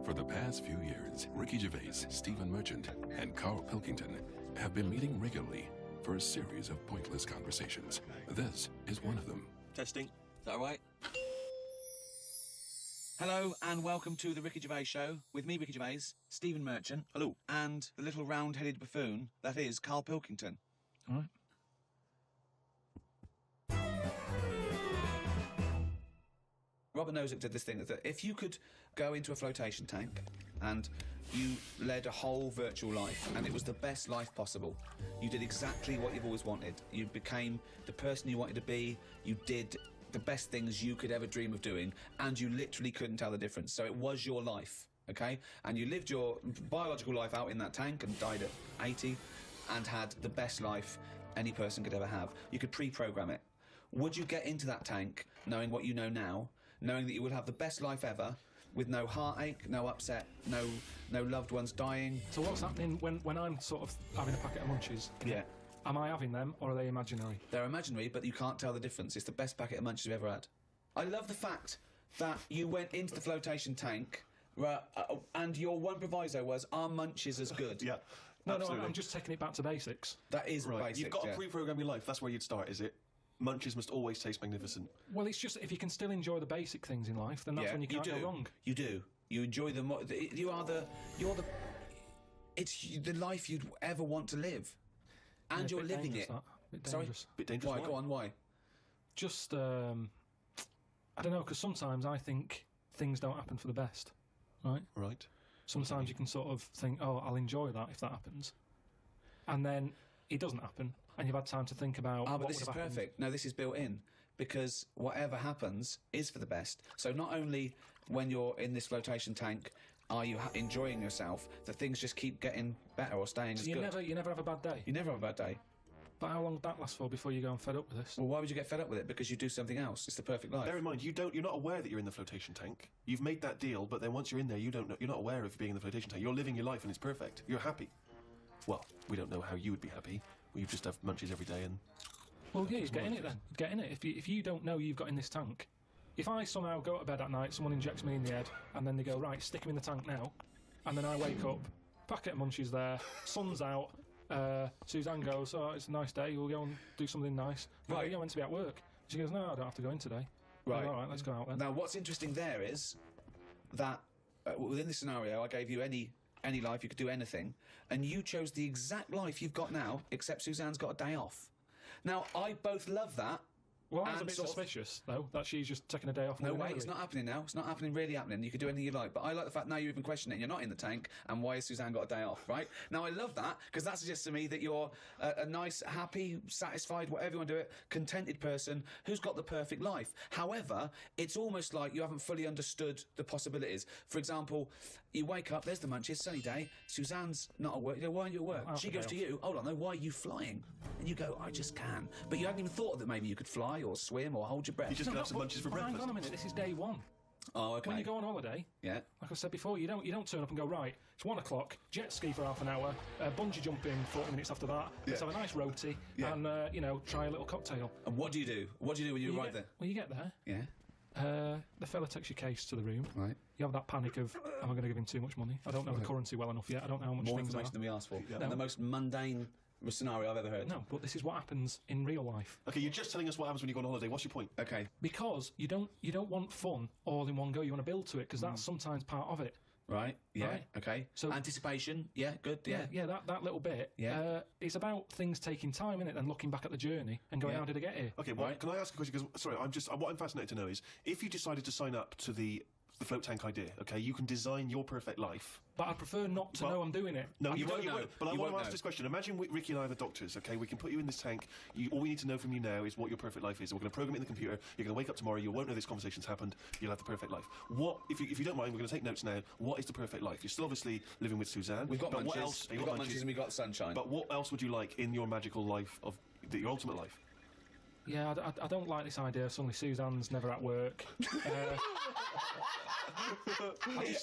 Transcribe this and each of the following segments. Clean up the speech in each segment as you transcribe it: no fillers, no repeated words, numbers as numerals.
For the past few years, Ricky Gervais, Stephen Merchant, and Carl Pilkington have been meeting regularly for a series of pointless conversations. This is one of them. Testing. Is that all right? Hello and welcome to the Ricky Gervais Show with me, Ricky Gervais, Stephen Merchant. Hello. And the little round-headed buffoon that is Carl Pilkington. All right. Robert Nozick did this thing that if you could go into a flotation tank and you led a whole virtual life and it was the best life possible, you did exactly what you've always wanted. You became the person you wanted to be, you did the best things you could ever dream of doing, and you literally couldn't tell the difference. So it was your life, okay? And you lived your biological life out in that tank and died at 80 and had the best life any person could ever have. You could pre-program it. Would you get into that tank knowing what you know now, knowing that you would have the best life ever, with no heartache, no upset, no loved ones dying? So what's happening when I'm sort of having a packet of munchies? Yeah. Am I having them, or are they imaginary? They're imaginary, but you can't tell the difference. It's the best packet of munchies you've ever had. I love the fact that you went into the flotation tank, and your one proviso was, are munchies as good? Yeah. No, I'm just taking it back to basics. That is right. basic, You've got to pre-program your life. That's where you'd start, is it? Munchies must always taste magnificent. Well, it's just if you can still enjoy the basic things in life, then that's when you can't go wrong. You do. You enjoy them. It's the life you'd ever want to live, and you're living it. Sorry, bit dangerous. Why? Go on. Why? Just I don't know, because sometimes I think things don't happen for the best, right? Right. Sometimes you can sort of think, oh, I'll enjoy that if that happens, and then it doesn't happen, and you've had time to think about. But this is perfect. No, this is built in, because whatever happens is for the best. So not only when you're in this flotation tank are you enjoying yourself, the things just keep getting better or staying as good. You never have a bad day. You never have a bad day. But how long would that last for before you go and fed up with this? Well, why would you get fed up with it? Because you do something else. It's the perfect life. Bear in mind, you're not aware that you're in the flotation tank. You've made that deal, but then once you're in there, you're not aware of being in the flotation tank. You're living your life and it's perfect. You're happy. Well, we don't know how you would be happy. Well, you just have munchies every day and... Well, yeah, you'd get in it then. You'd get in it. If you don't know you've got in this tank... If I somehow go to bed at night, someone injects me in the head, and then they go, right, stick him in the tank now, and then I wake up, packet of munchies there, sun's out, Suzanne goes, oh, it's a nice day, we'll go and do something nice. Right. You're meant to be at work. She goes, no, I don't have to go in today. Right. All right, let's go out then. Now, what's interesting there is that within this scenario, I gave you any life, you could do anything, and you chose the exact life you've got now, except Suzanne's got a day off. Now, I both love that. Well, I was a bit suspicious, though, that she's just taking a day off. No way, it's not happening now. It's not really happening. You could do anything you like. But I like the fact now you even question it and you're not in the tank, and why has Suzanne got a day off, right? Now, I love that, because that suggests to me that you're a nice, happy, satisfied, whatever you want to do it, contented person who's got the perfect life. However, it's almost like you haven't fully understood the possibilities. For example, you wake up, there's the munchies, sunny day, Suzanne's not at work. You go, why aren't you at work? She goes to you, hold on, though, why are you flying? And you go, I just can. But you hadn't even thought that maybe you could fly or swim or hold your breath. You just have some munchies for breakfast. Hang on a minute, this is day one. Oh, okay. When you go on holiday, yeah, like I said before, you don't turn up and go, right, it's 1 o'clock, jet ski for half an hour, bungee jumping 40 minutes after that, let's have a nice roti, and, try a little cocktail. And what do you do? What do you do when you arrive there? Well, you get there. Yeah. The fella takes your case to the room. Right. You have that panic of, am I going to give him too much money? I don't know the currency well enough yet. I don't know how much More things information are. than we asked for. Yeah. No. The most mundane scenario I've ever heard. No, but this is what happens in real life. Okay, you're just telling us what happens when you go on holiday. What's your point? Okay. Because you don't want fun all in one go. You want to build to it, because that's sometimes part of it. Right. Yeah. Right. Okay. So anticipation. Yeah. Good. Yeah. Yeah. That little bit. Yeah. It's about things taking time, isn't it? And looking back at the journey and going, how did I get here? Okay. Well, can I ask a question? Because sorry, what I'm fascinated to know is if you decided to sign up to the float tank idea. Okay, you can design your perfect life. But I'd prefer not to know I'm doing it. No, you won't know. But I want to ask this question. Imagine Ricky and I are the doctors, okay? We can put you in this tank. All we need to know from you now is what your perfect life is. We're going to program it in the computer. You're going to wake up tomorrow. You won't know this conversation's happened. You'll have the perfect life. What, if you don't mind, we're going to take notes now. What is the perfect life? You're still obviously living with Suzanne. We've got munchies. What else? We've got munchies and we've got sunshine. But what else would you like in your magical life, your ultimate life? Yeah, I don't like this idea. Suddenly Suzanne's never at work.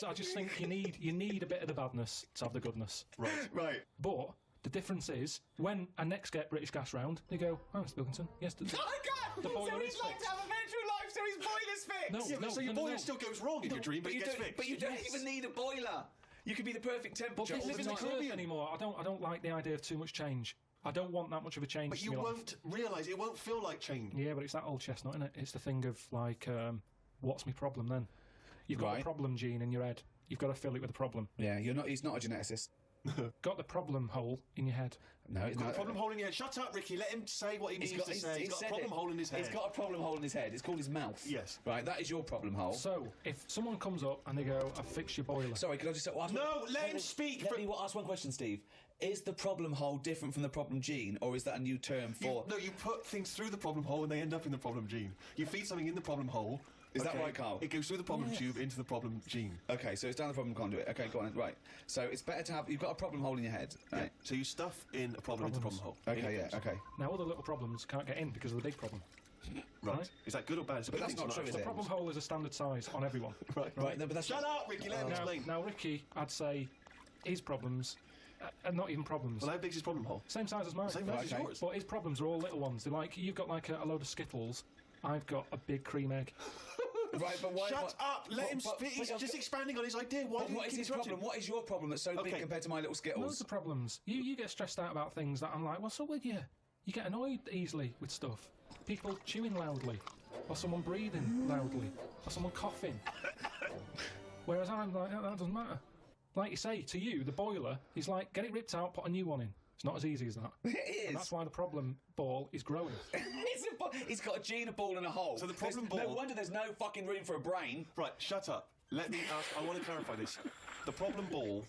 I just think you need a bit of the badness to have the goodness. Right. But the difference is when I next get British Gas round, they go, "Oh, Mr. Pilkington, yes, the boiler is fixed." To have a virtual life so his boiler's fixed. No, Yeah, but so your boiler still goes wrong in your dream, but it gets fixed. But you don't even need a boiler. You could be the perfect temperature. But all live the in the time. Caribbean anymore. I don't like the idea of too much change. I don't want that much of a change. But to you my life. won't realise, it won't feel like change. Yeah, but it's that old chestnut, isn't it? It's the thing of like, what's my problem then? You've got a problem gene in your head. You've got to fill it with a problem. Yeah, you're not. He's not a geneticist. Got the problem hole in your head. No, he's Got not. a problem hole in your head. Shut up, Ricky. Let him say what he needs to say. He's got a problem hole in his head. He's got a problem hole in his head. It's called his mouth. Yes. Right, that is your problem hole. So, if someone comes up and they go, I've fixed your boiler. Sorry, could I just ask No, let him speak. Let me ask one question, Steve. Is the problem hole different from the problem gene, or is that a new term for... No, you put things through the problem hole and they end up in the problem gene. You feed something in the problem hole. Is that right, Carl? It goes through the problem tube into the problem gene. Okay, so it's down the problem conduit. Okay, go on. Right. So it's better to have... You've got a problem hole in your head, right? Yeah. So you stuff in a problem into the problem hole. Okay, yeah, okay. Now, other little problems can't get in because of the big problem. Right. Is that good or bad? It's a But good that's thing not to true, know. is The problem hole is a standard size on everyone. Right, no, but that's... Shut up, Ricky. Let him explain. Now, Ricky, I'd say his problems are not even problems. Well, how big's his problem hole? Same size as mine. Same size as yours. But his problems are all little ones. They're like, you've got like a load of Skittles. I've got a big cream egg. Right, but why... Shut up! Let him speak. He's just expanding on his idea. Why do you What is keep his interrupting? problem? What is your problem that's so big compared to my little Loads Skittles? of problems. You get stressed out about things that I'm like, what's up with you? You get annoyed easily with stuff. People chewing loudly, or someone breathing loudly, or someone coughing. Whereas I'm like, that doesn't matter. Like you say, to you, the boiler is like, get it ripped out, put a new one in. It's not as easy as that. It And is. that's why the problem ball is growing. He's got a gene, a ball, and a hole. So the problem No ball- wonder there's no fucking room for a brain. Right, shut up. Let me ask. I want to clarify this. The problem ball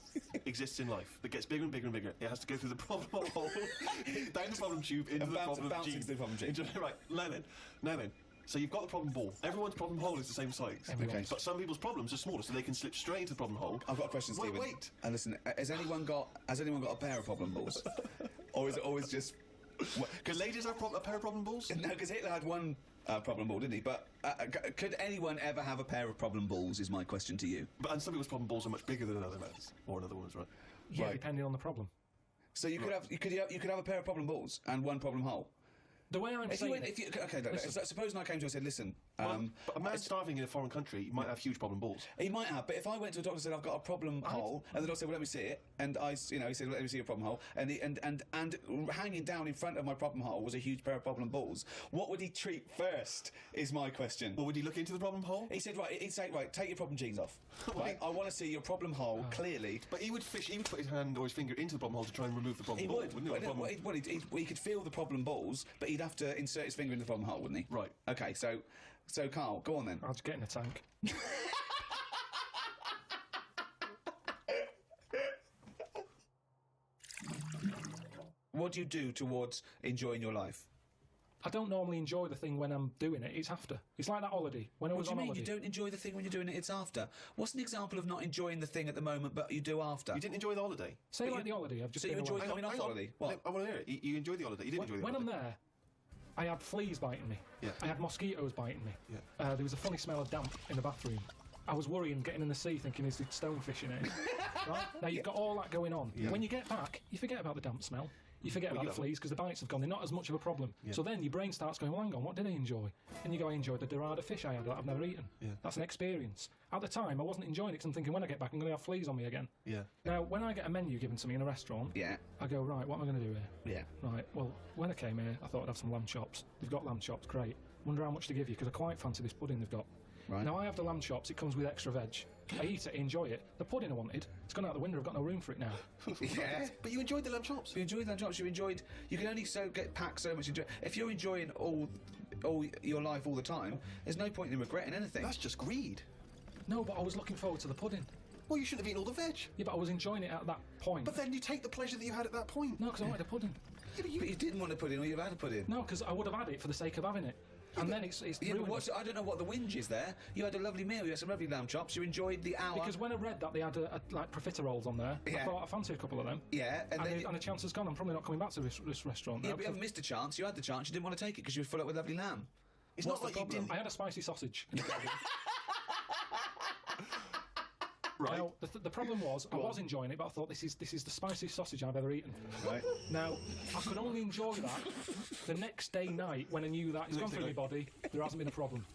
exists in life. It gets bigger and bigger and bigger. It has to go through the problem hole, down the problem tube, into And the problem bouncing gene. to the problem gene. Right, now then. So you've got the problem ball. Everyone's problem hole is the same size. Everyone's. But some people's problems are smaller, so they can slip straight into the problem hole. I've got a question, Stephen. Wait. And listen, has anyone got a pair of problem balls? Or is it always just... Can ladies have a pair of problem balls? No, because Hitler had one problem ball, didn't he? But could anyone ever have a pair of problem balls, is my question to you. And some people's problem balls are much bigger than another man's or another woman's, right? Yeah, Right. depending on the problem. So you could have a pair of problem balls and one problem hole. The way I'm saying Okay, look, supposing I came to you and said, listen, But a man starving in a foreign country might have huge problem balls. he might have, but if I went to a doctor and said I've got a problem hole, and the doctor said, well, let me see it, and he said, well, let me see your problem hole, and hanging down in front of my problem hole was a huge pair of problem balls. What would he treat first? Is my question. Well, would he look into the problem hole? He said, right, he'd say, right, take your problem genes off. Right, I want to see your problem hole clearly. But he would put his hand or his finger into the problem hole to try and remove the problem He ball. would. Wouldn't he? He could feel the problem balls, but he'd have to insert his finger into the problem hole, wouldn't he? Right. Okay, so Carl, go on then. I'll just get in a tank. What do you do towards enjoying your life? I don't normally enjoy the thing when I'm doing it. It's after. It's like that holiday. When I What was do you on mean? holiday. You don't enjoy the thing when you're doing it, it's after. What's an example of not enjoying the thing at the moment, but you do after? You didn't enjoy the holiday? Say like the holiday. I've just So you been enjoyed away. coming off holiday? What? I want to hear it. You enjoyed the holiday. You didn't enjoy the When I'm holiday. there, I had fleas biting me. Yeah. I had mosquitoes biting me. Yeah. There was a funny smell of damp in the bathroom. I was worrying, getting in the sea, thinking, is there stonefish in it? Right? Now, you've got all that going on. Yeah. When you get back, you forget about the damp smell. You forget about the fleas because the bites have gone. They're not as much of a problem. Yeah. So then your brain starts going, well, hang on, what did I enjoy? And you go, I enjoyed the dorada fish I had that I've never eaten. Yeah. That's an experience. At the time, I wasn't enjoying it because I'm thinking, when I get back, I'm going to have fleas on me again. Yeah. Now, when I get a menu given to me in a restaurant, Yeah. I go, right, what am I going to do here? Yeah. Right, well, when I came here, I thought I'd have some lamb chops. They've got lamb chops, great. Wonder how much to give you, because I quite fancy this pudding they've got. Right. Now, I have the lamb chops, it comes with extra veg. I eat it, I enjoy it. The pudding I wanted, it's gone out the window, I've got no room for it now. Yeah. But you enjoyed the lamb chops. You enjoyed that job. You can only get packed so much. If you're enjoying all your life all the time, there's no point in regretting anything. That's just greed. No, but I was looking forward to the pudding. Well, you shouldn't have eaten all the veg. Yeah, but I was enjoying it at that point. But then you take the pleasure that you had at that point. No, because I wanted a pudding. Yeah, but you didn't want to put in, or you've had to put in. No, because I would have had it for the sake of having it. And then it's Yeah, ruined but I don't know what the whinge is there. You had a lovely meal. You had some lovely lamb chops. You enjoyed the hour. Because when I read that they had like profiteroles on there, Yeah. I thought I fancy a couple of them. Yeah, and then And a chance has gone. I'm probably not coming back to this restaurant now. yeah, but you haven't missed a chance. You had the chance. You didn't want to take it because you were full up with lovely lamb. It's What's not the like you problem? didn't. I had a spicy sausage. Right. Now, the problem was, I was enjoying it, but I thought this is the spiciest sausage I've ever eaten. Right. Now, I could only enjoy that the next day night when I knew that it's gone through my body, there hasn't been a problem.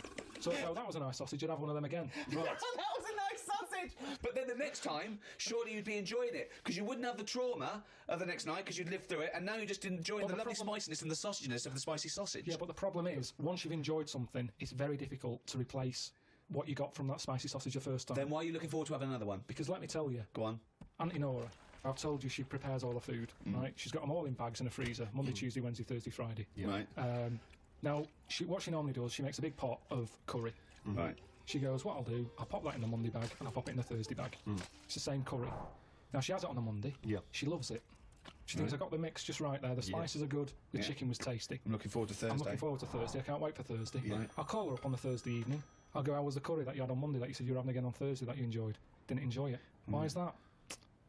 So I'd go, that was a nice sausage, I'd have one of them again. That was a nice sausage! But then the next time, surely you'd be enjoying it, because you wouldn't have the trauma of the next night, because you'd lived through it, and now you're just enjoying the lovely spiciness and the sausaginess of the spicy sausage. Yeah, but the problem is, once you've enjoyed something, it's very difficult to replace what you got from that spicy sausage the first time. Then why are you looking forward to having another one? Because let me tell you, Go on. Auntie Nora, I've told you she prepares all the food, right? She's got them all in bags in a freezer, Monday, Tuesday, Wednesday, Thursday, Friday. Right. Now, what she normally does, she makes a big pot of curry. Right. She goes, what I'll do, I'll pop that in the Monday bag and I'll pop it in the Thursday bag. It's the same curry. Now, she has it on the Monday. Yeah. She loves it. She thinks I got the mix just right there. The spices are good. The chicken was tasty. I'm looking forward to Thursday. I'm looking forward to Thursday. I can't wait for Thursday. Yeah. I'll call her up on the Thursday evening. I'll go, how was the curry that you had on Monday that you said you were having again on Thursday that you enjoyed? Didn't enjoy it. Why is that?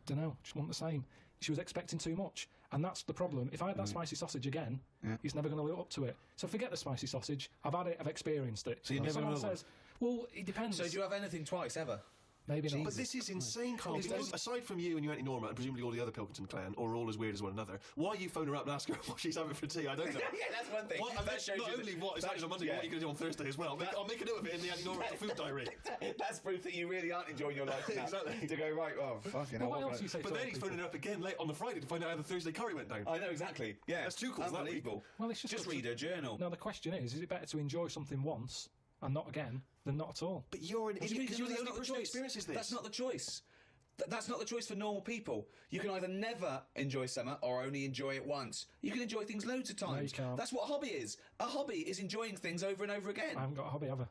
Dunno. Just want the same. She was expecting too much. And that's the problem. If I had that spicy sausage again, he's never going to live up to it. So forget the spicy sausage. I've had it. I've experienced it. So you're never Someone gonna says, well, it depends. So do you have anything twice, ever? Maybe not. But this is insane, Carl. Because aside from you and your Auntie Norma and presumably all the other Pilkington clan, or all as weird as one another, why you phone her up and ask her what she's having for tea? I don't know. Yeah, that's one thing. What, That shows not you only what is happening on Monday, but what you're going to do on Thursday as well. I'll make a note of it in the Auntie Norma food diary. That's proof that you really aren't enjoying your life now. Exactly. To go, right, well, fucking hell. Well, what what else do you say But to then other he's people? phoning her up again late on the Friday to find out how the Thursday curry went down. I know, exactly. Yeah. That's two calls that week. Unbelievable. Well, it's just read her journal. Now, the question is it better to enjoy something once and not again than not at all? But you're an idiot because you're the only person who experiences this. That's not the choice. That's not the choice for normal people. You can either never enjoy summer or only enjoy it once. You can enjoy things loads of times. No, you can't. That's what a hobby is. A hobby is enjoying things over and over again. I haven't got a hobby ever.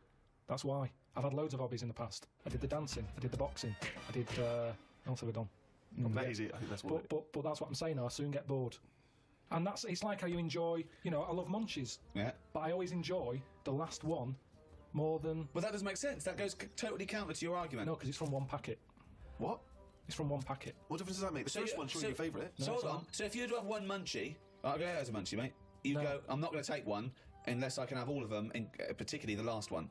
That's why. I've had loads of hobbies in the past. I did the dancing, I did the boxing, I did... what else have I done? That is it. I think that's what. But that's what I'm saying now. I soon get bored. And it's like how you enjoy... You know, I love munchies. Yeah. But I always enjoy the last one more than... But that doesn't make sense. That goes totally counter to your argument. No, because it's from one packet. What? It's from one packet. What difference does that make? The first one's surely your favourite. So hold on. So if you were to have one munchie, I'll go as a munchie, mate. You go. I'm not going to take one unless I can have all of them, particularly the last one.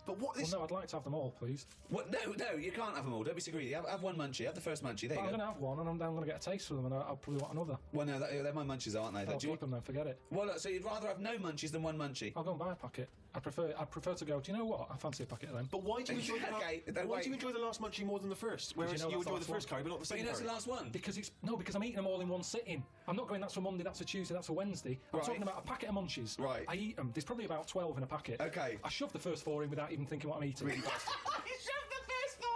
But what Well, this? no, I'd like to have them all, please. What? No, you can't have them all. Don't be so greedy. Have one munchie. Have the first munchie. There But you I'm go. going to have one, and I'm going to get a taste for them, and I'll probably want another. Well, no, they're my munchies, aren't they? I'll Do you keep them then, forget it. Well, look, so you'd rather have no munchies than one munchie? I'll go and buy a packet. I'd prefer to go, do you know what? I fancy a packet of them. But why do you enjoy? Okay, why do you enjoy the last munchie more than the first? Whereas you know you that's the enjoy the last first curry, but not the But same you know it's curry. the last one. Because I'm eating them all in one sitting. I'm not going, that's for Monday, that's for Tuesday, that's for Wednesday. I'm Right. talking about a packet of munchies. Right. I eat them. There's probably about 12 in a packet. Okay. I shove the first 4 in without even thinking what I'm eating. You shoved the first 4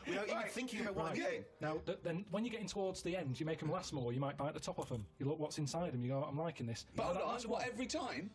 in! Without even thinking about what I'm eating. Now, then when you're getting towards the end, you make them last more. You might bite the top off them. You look what's inside them. You go, I'm liking this. But You know, hold on, that's what, every time?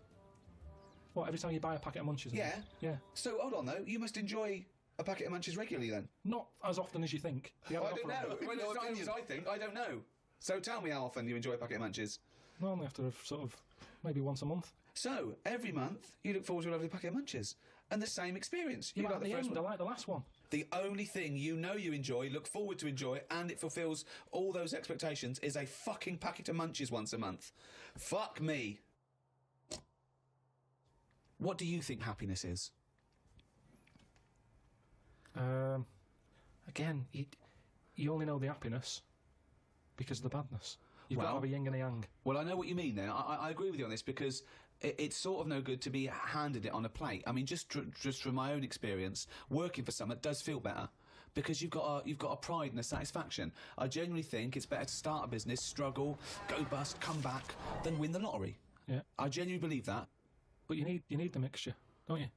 What, every time you buy a packet of munchies? Yeah. Yeah. So, hold on, though. You must enjoy a packet of munchies regularly, then? Not as often as you think. You have I an don't offer know. of them. Well, it's not as I think. I don't know. So tell me how often you enjoy a packet of munchies. Normally after sort of maybe once a month. So, every month, you look forward to a lovely packet of munchies. And the same experience. Yeah, You but like at the the first end, one. I like the last one. The only thing you know you enjoy, look forward to enjoy, and it fulfills all those expectations is a fucking packet of munchies once a month. Fuck me. What do you think happiness is? Again, you only know the happiness because of the badness. You've got to Well- have a yin and a yang. Well, I know what you mean then. I agree with you on this because it's sort of no good to be handed it on a plate. I mean, just from my own experience, working for someone does feel better because you've got a pride and a satisfaction. I genuinely think it's better to start a business, struggle, go bust, come back, than win the lottery. Yeah. I genuinely believe that. But you need the mixture, don't you?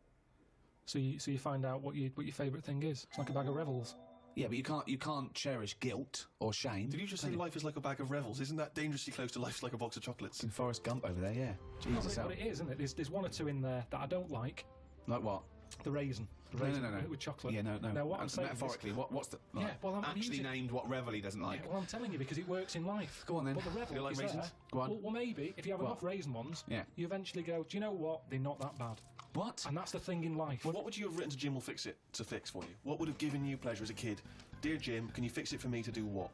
So you find out what your favourite thing is. It's like a bag of Revels. Yeah, but you can't cherish guilt or shame. Did you just say life is like a bag of Revels? Isn't that dangerously close to life's like a box of chocolates? In Forrest Gump over there, yeah. Jesus, But it is, isn't it? There's one or two in there that I don't like. like what? The raisin. The No, raisin no. with chocolate. Yeah, no. Now, what I'm saying is- metaphorically, what's the Yeah, well, I'm actually using- named what Revel he doesn't like? Yeah, well, I'm telling you because it works in life. Go on then. But the Revel You like is raisins? there. Go on. Well, maybe if you have What? enough raisin ones, Yeah. you eventually go, do you know what? They're not that bad. What? And that's the thing in life. What would you have written to Jim will fix it to fix for you? What would have given you pleasure as a kid? Dear Jim, can you fix it for me to do what?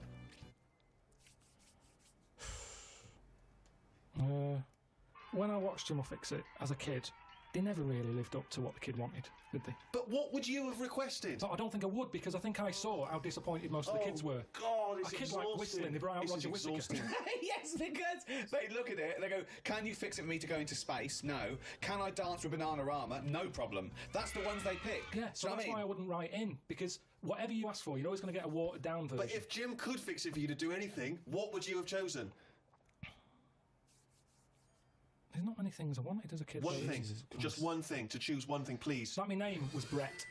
When I watched Jim will Fix It as a kid, they never really lived up to what the kid wanted, did they? But what would you have requested? But I don't think I would, because I think I saw how disappointed most of the kids were. God, it's A kid exhausting. like whistling, they brought out This is Roger Whittaker. exhausting. Yes, because they look at it and they go, can you fix it for me to go into space? No. Can I dance with Bananarama? No problem. That's the ones they pick. Yeah, so that's why I wouldn't write in, because whatever you ask for, you're always going to get a watered-down version. But if Jim could fix it for you to do anything, what would you have chosen? There's not many things I wanted as a kid. One though. thing. Just one thing. To choose one thing, please. Like, my name was Brett.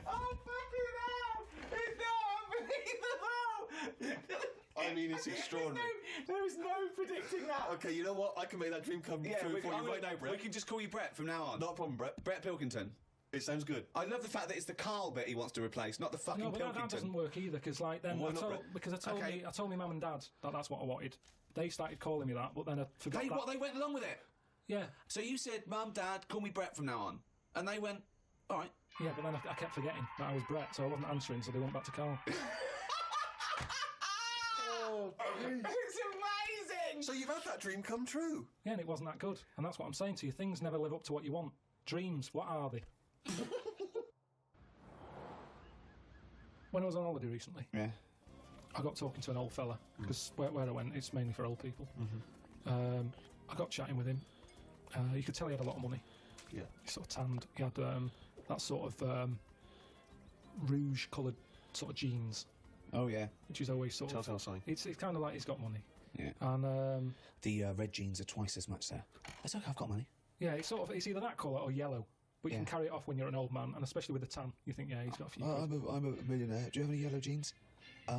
Oh, fucking hell! It's not unbelievable! I mean, it's extraordinary. There is no predicting that. Okay, you know what? I can make that dream come true for you right now, Brett. We can just call you Brett from now on. Not a problem, Brett. Brett Pilkington. It sounds good. I love the fact that it's the Carl bit he wants to replace, not the fucking No, but Pilkington. that doesn't work either, because like then Why I not, told, Brett? because I told my mum and dad that that's what I wanted. They started calling me that, but then I forgot that. They went along with it. Yeah, So you said, Mum, Dad, call me Brett from now on. And they went, all right. yeah, but then I kept forgetting that I was Brett, so I wasn't answering, so they went back to Carl. It's amazing! So you've had that dream come true. Yeah, and it wasn't that good, and that's what I'm saying to you. Things never live up to what you want. Dreams, what are they? When I was on holiday recently, Yeah. I got talking to an old fella, because where I went, it's mainly for old people. I got chatting with him. You could tell he had a lot of money. Yeah. He sort of tanned. He had that sort of rouge-coloured sort of jeans, Oh, yeah. which is always sort Telltale of... sign. It's kind of like he's got money. Yeah. And, The red jeans are twice as much there. It's okay, I've got money. yeah, it's either that colour or yellow. But you Yeah. can carry it off when you're an old man, and especially with the tan, you think, yeah, he's got a few... I'm a millionaire. Do you have any yellow jeans?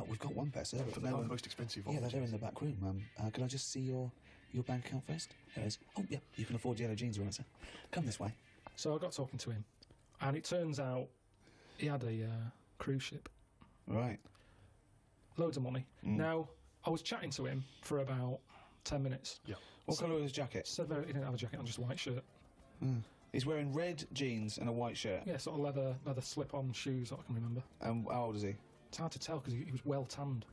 We've got one pair, sir. For the most expensive Yeah, of they're in the back room. Can I just see your bank account first? There it is. Oh, yeah, you can afford yellow jeans, right, sir? Come this way. So I got talking to him, and it turns out he had a cruise ship. Right. Loads of money. Now, I was chatting to him for about 10 minutes. Yeah. What colour was his jacket? Said he didn't have a jacket on, just a white shirt. He's wearing red jeans and a white shirt. Yeah, sort of leather slip-on shoes, I can remember. And how old is he? It's hard to tell because he was well tanned.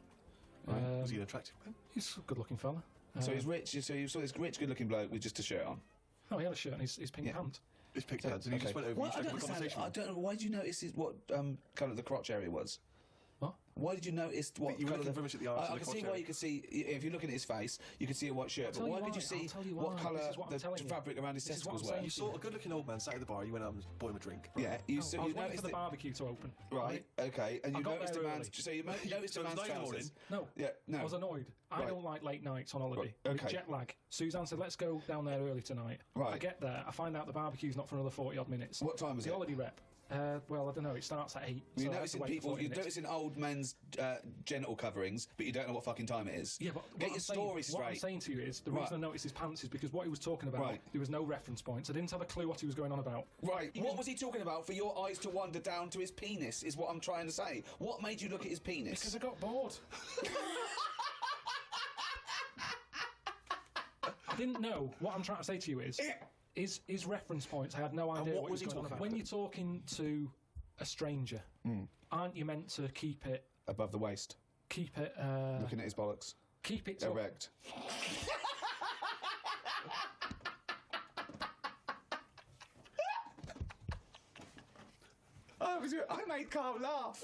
Was he an attractive man? He's a good-looking fella. So he's rich. So you saw this rich, good-looking bloke with just a shirt on. Oh, he had a shirt and his pink pants. His picked hands, and he just went over Well, and I struck don't up a understand. conversation. I don't know. Why did you notice what colour the crotch area was? What? Why did you notice what? You were colour looking very much at the arse I and the can see crotch why area. you could see if you're looking at his face, you could see a white shirt. But tell you why could why, you see I'll tell you what why. colour This is what I'm the telling you. fabric around his This is what testicles I'm were? saying. You saw a good-looking old man sat at the bar. You went out and bought him a drink. Yeah, you I was waiting noticed for the it. barbecue to open. Right. Okay. And I you got noticed a there man's. early. So you noticed So a it was man's 9 in the trousers. No. Yeah. No. I was annoyed. I Right. don't like late nights on holiday. Right, With okay. jet lag. Suzanne said, let's go down there early tonight. Right. I get there, I find out the barbecue's not for another 40-odd minutes. What time was the it? holiday rep. Well, I don't know. It starts at 8. You're so I have to noticing wait for people. 40 You're minutes. noticing old men's genital coverings, but you don't know what fucking time it is. Yeah, but get what your I'm story saying, What I'm straight. saying to you is, the Right. reason I noticed his pants is because what he was talking about, Right. there was no reference points. I didn't have a clue what he was going on about. Right. What was he talking about for your eyes to wander down to his penis, is what I'm trying to say. What made you look at his penis? Because I got bored. I didn't know. What I'm trying to say to you is reference points. I had no idea what what was he he was going on talking about. When you're talking to a stranger, aren't you meant to keep it... Above the waist. Keep it... Looking at his bollocks. keep it... sort of- Erect. I made Carl laugh.